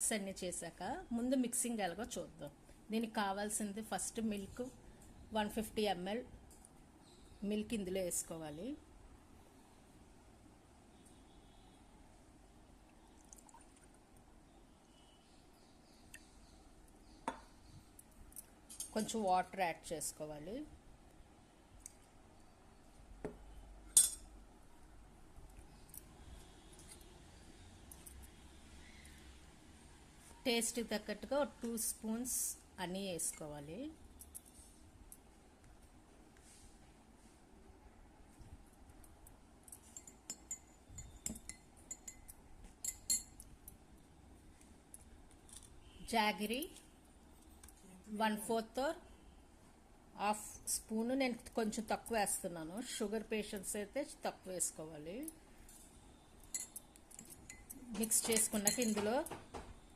Steps అన్నీ చేశాక ముందు మిక్సింగ్ ఎలాగో చూద్దాం. దీనికి కావాల్సింది ఫస్ట్ మిల్క్ 150 ml మిల్క్ ఇందులో వేసుకోవాలి. కొంచెం వాటర్ యాడ్ చేసుకోవాలి. టేస్ట్కి తగ్గట్టుగా 2 స్పూన్స్ హనీ వేసుకోవాలి. జాగరీ 1/4 or హాఫ్ స్పూను, నేను కొంచెం తక్కువ వేస్తున్నాను. షుగర్ పేషెంట్స్ అయితే తక్కువ వేసుకోవాలి. మిక్స్ చేసుకున్నాక ఇందులో